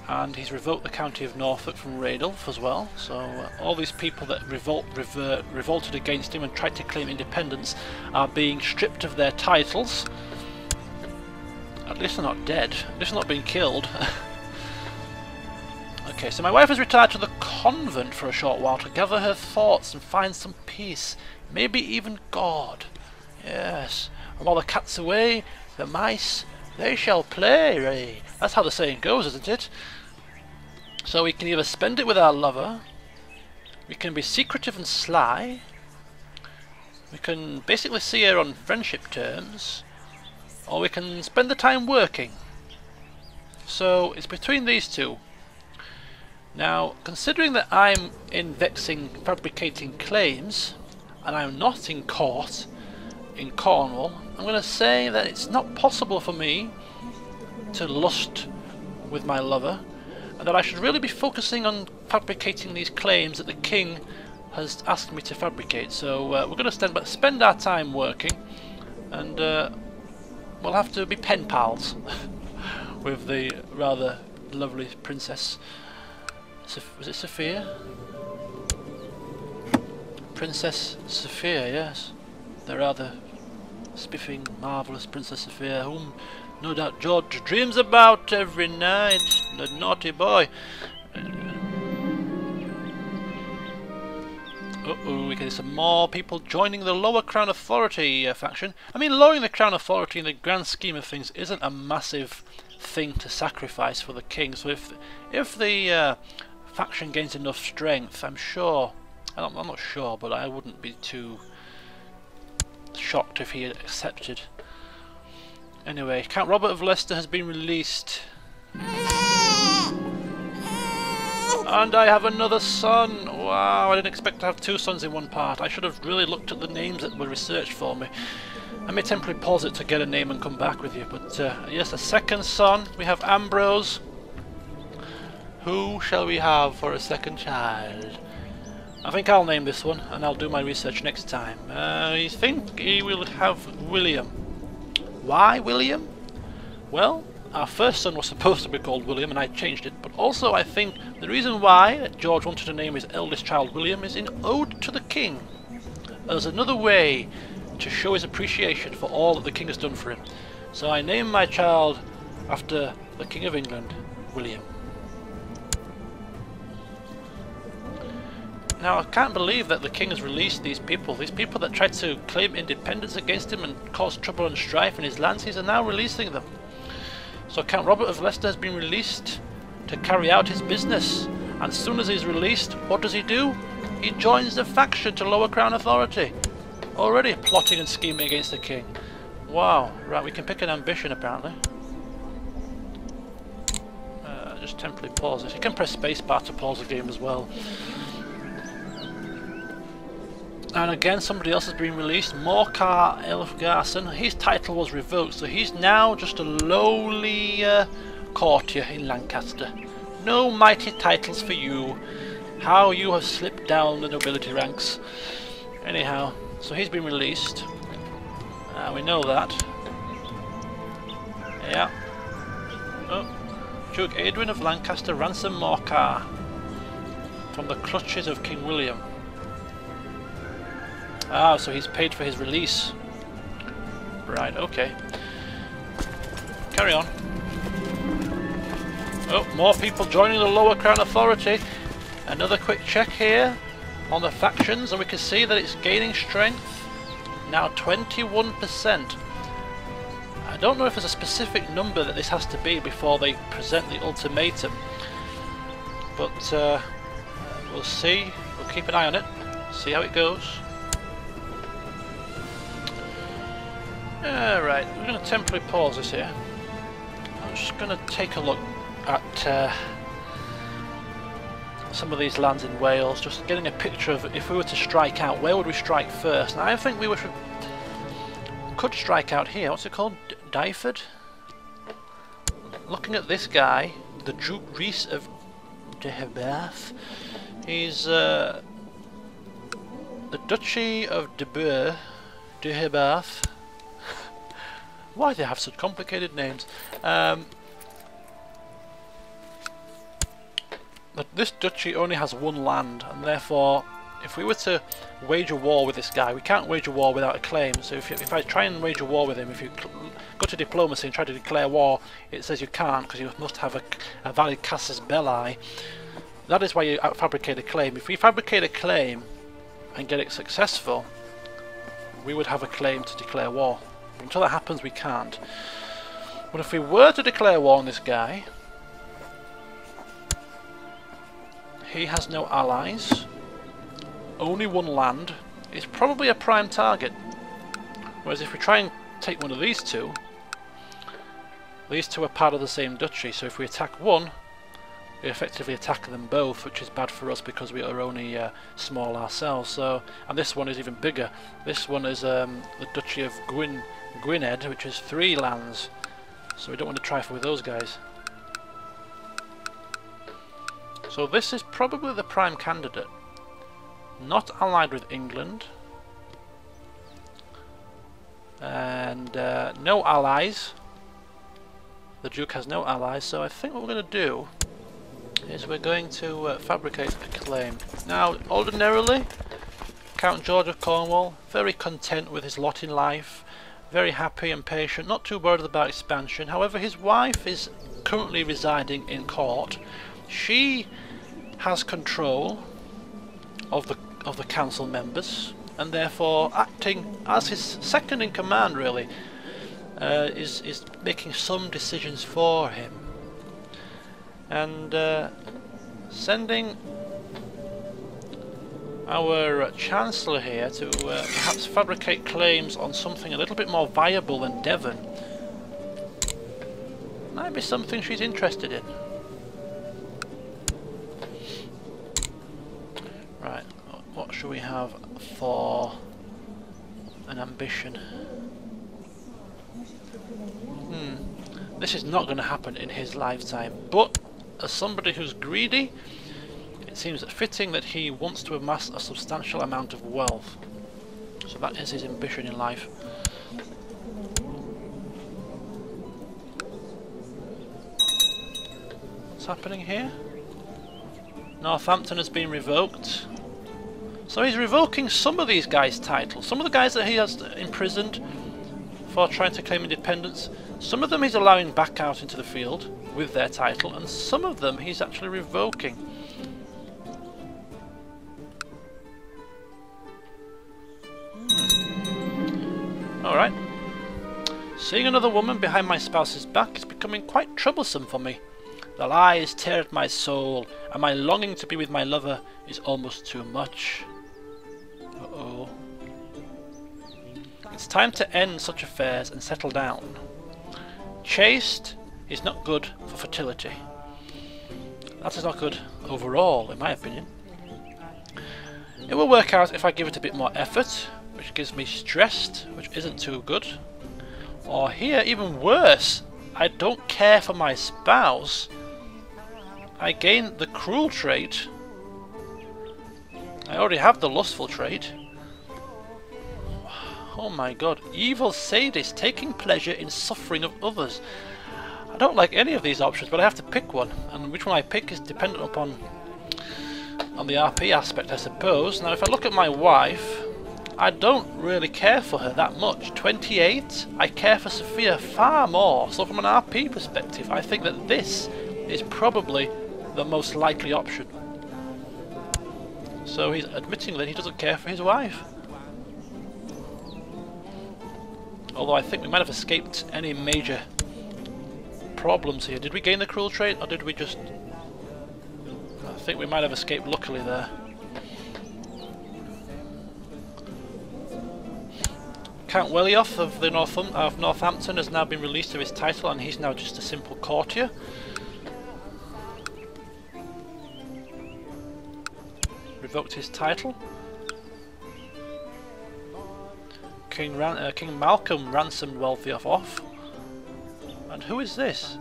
and he's revoked the county of Norfolk from Radulf as well. So all these people that revolted against him and tried to claim independence are being stripped of their titles. At least they're not dead. At least they're not being killed. Okay, so my wife has retired to the convent for a short while to gather her thoughts and find some peace, maybe even God. Yes, and while the cat's away, the mice, they shall play. That's how the saying goes, isn't it? So we can either spend it with our lover, we can be secretive and sly, we can basically see her on friendship terms, or we can spend the time working. So it's between these two. Now, considering that I'm in vexing fabricating claims, and I'm not in court in Cornwall, I'm going to say that it's not possible for me to lust with my lover, and that I should really be focusing on fabricating these claims that the king has asked me to fabricate. So we're going to spend our time working, and we'll have to be pen pals with the rather lovely princess. Was it Sophia? Princess Sophia, yes. The rather spiffing, marvellous Princess Sophia, whom no doubt George dreams about every night. The naughty boy. Uh-oh, we can see some more people joining the Lower Crown Authority faction. I mean, lowering the Crown Authority in the grand scheme of things isn't a massive thing to sacrifice for the king. So if the faction gains enough strength, I'm not sure, but I wouldn't be too shocked if he accepted. Anyway, Count Robert of Leicester has been released. And I have another son! Wow, I didn't expect to have two sons in one part. I should have really looked at the names that were researched for me. I may temporarily pause it to get a name and come back with you, but yes, a second son. We have Ambrose. Who shall we have for a second child? I think I'll name this one, and I'll do my research next time. I think he will have William. Why William? Well, our first son was supposed to be called William, and I changed it, but also I think the reason why George wanted to name his eldest child William is in ode to the king, as another way to show his appreciation for all that the king has done for him. So I named my child after the King of England, William. Now, I can't believe that the king has released these people that tried to claim independence against him and cause trouble and strife in his lands. He's now releasing them. So Count Robert of Leicester has been released to carry out his business. And as soon as he's released, what does he do? He joins the faction to Lower Crown Authority. Already plotting and scheming against the king. Wow. Right, we can pick an ambition apparently. Just temporarily pause this. You can press spacebar to pause the game as well. And again, somebody else has been released, Morcar Elfgarson. His title was revoked, so he's now just a lowly courtier in Lancaster. No mighty titles for you. How you have slipped down the nobility ranks. Anyhow, so he's been released. We know that. Yeah. Oh, Duke Adrian of Lancaster ransom Morcar from the clutches of King William. Ah, so he's paid for his release. Right, okay. Carry on. Oh, more people joining the Lower Crown Authority. Another quick check here on the factions, and we can see that it's gaining strength. Now 21%. I don't know if there's a specific number that this has to be before they present the ultimatum. But we'll see. We'll keep an eye on it. See how it goes. Right, we're going to temporarily pause this here. I'm just going to take a look at some of these lands in Wales, just getting a picture of if we were to strike out, where would we strike first? And I think we could strike out here. What's it called? Dyford? Looking at this guy, the Duke Rhys of Deheubarth, he's the Duchy of Deheubarth. Why do they have such complicated names? this duchy only has one land, and therefore if we were to wage a war with this guy, we can't wage a war without a claim. So if I try and wage a war with him, if you go to diplomacy and try to declare war, it says you can't because you must have a valid casus belli. That is why you fabricate a claim. If we fabricate a claim and get it successful, we would have a claim to declare war. But until that happens, we can't. But if we were to declare war on this guy, he has no allies, only one land. It's probably a prime target. Whereas if we try and take one of these two are part of the same duchy, so if we attack one, we effectively attack them both, which is bad for us because we are only small ourselves. So, and this one is even bigger. This one is the Duchy of Gwynedd, which is 3 lands. So we don't want to trifle with those guys. So this is probably the prime candidate. Not allied with England. And no allies. The Duke has no allies, so I think what we're going to do is we're going to fabricate a claim. Now, ordinarily, Count George of Cornwall, very content with his lot in life, very happy and patient, not too worried about expansion. However, his wife is currently residing in court. She has control of the council members, and therefore acting as his second in command, really, is making some decisions for him. And sending our Chancellor here to perhaps fabricate claims on something a little bit more viable than Devon might be something she's interested in. Right, what should we have for an ambition? This is not going to happen in his lifetime, but as somebody who's greedy, it seems fitting that he wants to amass a substantial amount of wealth. So that is his ambition in life. What's happening here? Northampton has been revoked. So he's revoking some of these guys' titles. Some of the guys that he has imprisoned for trying to claim independence, some of them he's allowing back out into the field with their title, and some of them he's actually revoking. Alright. Seeing another woman behind my spouse's back is becoming quite troublesome for me. The lies tear at my soul, and my longing to be with my lover is almost too much. Uh-oh. It's time to end such affairs and settle down. Chaste is not good for fertility. That is not good overall, in my opinion. It will work out if I give it a bit more effort, which gives me stressed, which isn't too good. Or here, even worse, I don't care for my spouse. I gain the cruel trait. I already have the lustful trait. Oh my god, evil sadist taking pleasure in suffering of others. I don't like any of these options, but I have to pick one, and which one I pick is dependent upon the RP aspect, I suppose. Now if I look at my wife, I don't really care for her that much. 28, I care for Sophia far more, so from an RP perspective I think that this is probably the most likely option. So he's admitting that he doesn't care for his wife. Although I think we might have escaped any major problems here. Did we gain the cruel trait, or did we just... I think we might have escaped luckily there. Count Welioth of Northampton has now been released of his title, and he's now just a simple courtier. Revoked his title. King Malcolm ransomed Welioth off. And who is this?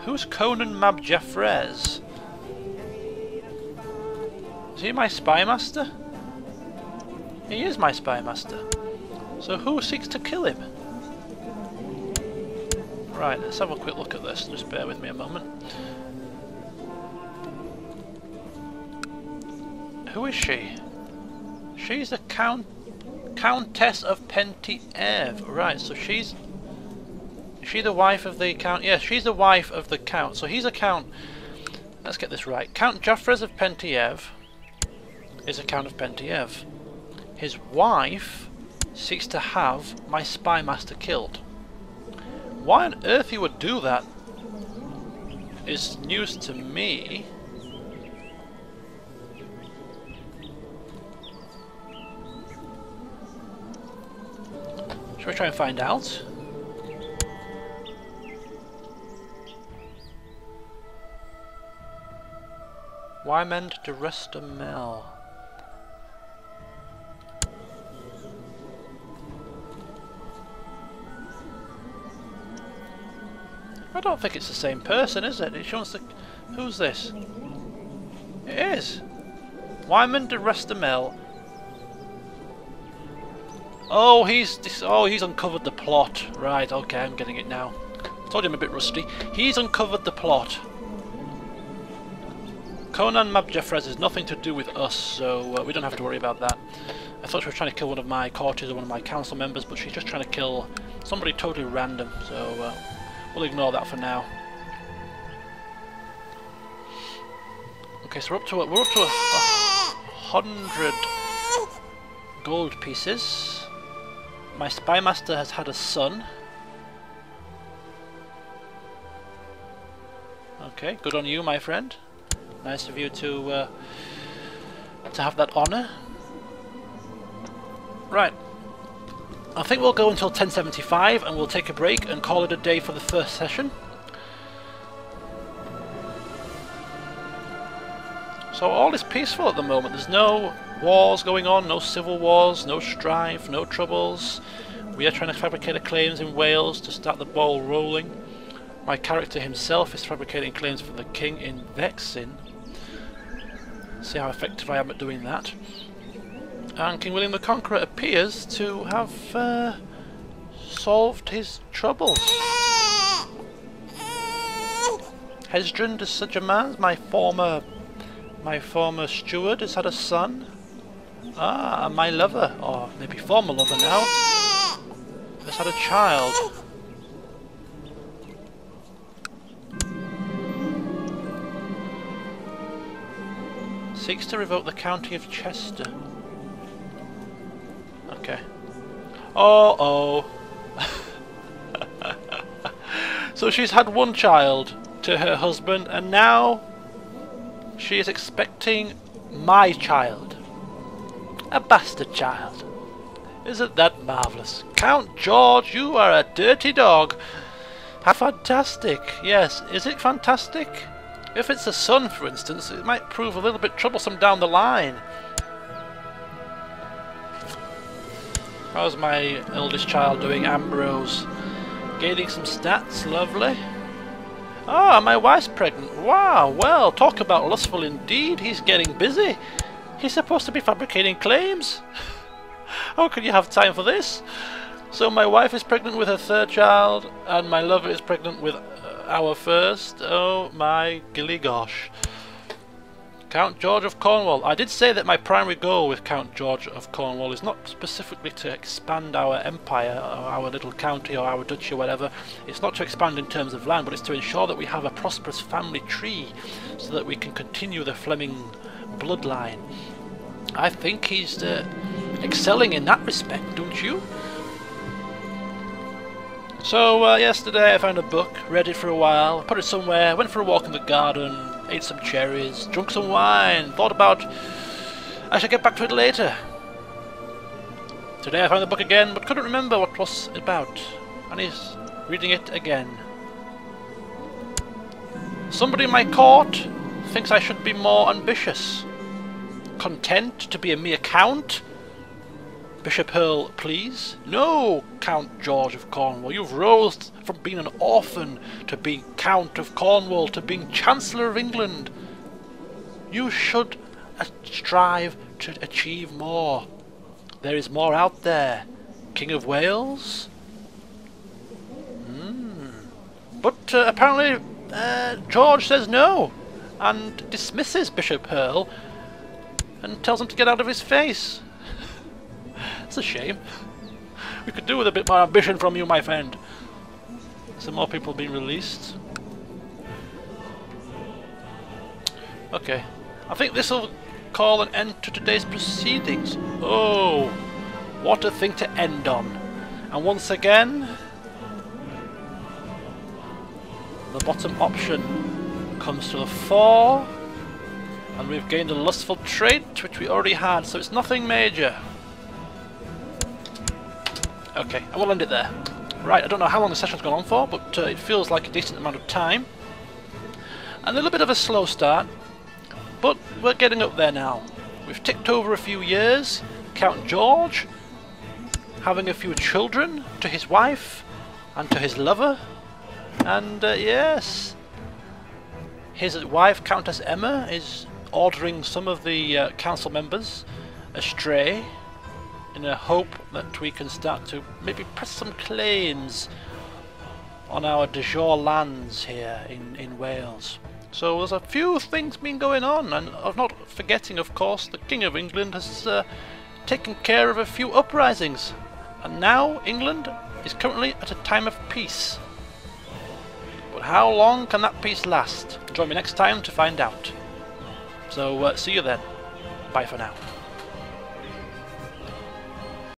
Who's Conan Mab Jaffrez? Is he my spy master? He is my spy master. So who seeks to kill him? Right, let's have a quick look at this. Just bear with me a moment. Who is she? She's the Countess of Pentiev. Right, so she's... Is she the wife of the Count? Yes, she's the wife of the Count. So he's a Count... Let's get this right. Count Jaffres of Pentiev is a Count of Pentiev. His wife seeks to have my spy master killed. Why on earth he would do that is news to me. Shall we try and find out? Wymond de Restamel. I don't think it's the same person, is it? It shows the... Who's this? It is. Wymond de Restamel. Oh, he's uncovered the plot. Right, okay, I'm getting it now. I told you I'm a bit rusty. He's uncovered the plot. Conan Mab Jaffres has nothing to do with us, so we don't have to worry about that. I thought she was trying to kill one of my courtiers or one of my council members, but she's just trying to kill somebody totally random, so we'll ignore that for now. Okay, so we're up to 100 gold pieces. My spy master has had a son. Okay, good on you, my friend. Nice of you to have that honour. Right. I think we'll go until 1075 and we'll take a break and call it a day for the first session. So all is peaceful at the moment. There's no wars going on, no civil wars, no strife, no troubles. We are trying to fabricate claims in Wales to start the ball rolling. My character himself is fabricating claims for the king in Vexin. See how effective I am at doing that. And King William the Conqueror appears to have solved his troubles. Hesdrun de Sugermans, my former steward, has had a son. Ah, and my lover, or maybe former lover now, has had a child. Seeks to revoke the county of Chester. Okay. Oh. So she's had one child to her husband, and now she is expecting my child. A bastard child. Isn't that marvellous? Count George, you are a dirty dog. How fantastic. Yes, is it fantastic? If it's a son, for instance, it might prove a little bit troublesome down the line. How's my eldest child doing, Ambrose? Gaining some stats, lovely. Ah, my wife's pregnant. Wow, well, talk about lustful indeed. He's getting busy. He's supposed to be fabricating claims. How can you have time for this? So my wife is pregnant with her third child, and my lover is pregnant with our first. Oh my gilly gosh. Count George of Cornwall. I did say that my primary goal with Count George of Cornwall is not specifically to expand our empire, or our little county, or our duchy, or whatever. It's not to expand in terms of land, but it's to ensure that we have a prosperous family tree, so that we can continue the Fleming bloodline. I think he's excelling in that respect, don't you? So yesterday I found a book, read it for a while, put it somewhere, went for a walk in the garden, ate some cherries, drunk some wine, thought about I should get back to it later. Today I found the book again, but couldn't remember what it was about, and he's reading it again. Somebody in my court thinks I should be more ambitious. Content to be a mere count? Bishop Earl, please? No, Count George of Cornwall. You've rose from being an orphan to being Count of Cornwall to being Chancellor of England. You should strive to achieve more. There is more out there. King of Wales? But apparently George says no and dismisses Bishop Earl and tells him to get out of his face. It's a shame. We could do with a bit more ambition from you, my friend. Some more people being released. Okay. I think this will call an end to today's proceedings. Oh, what a thing to end on. And once again, the bottom option comes to the fore, and we've gained a lustful trait, which we already had, so it's nothing major. Okay, I will end it there. Right, I don't know how long the session's gone on for, but it feels like a decent amount of time. A little bit of a slow start, but we're getting up there now. We've ticked over a few years. Count George having a few children to his wife and to his lover, and yes, his wife, Countess Emma, is ordering some of the council members astray in a hope that we can start to maybe press some claims on our de jure lands here in Wales. So there's a few things been going on, and I'm not forgetting, of course, the King of England has taken care of a few uprisings, and now England is currently at a time of peace. But how long can that peace last? Join me next time to find out. So see you then. Bye for now.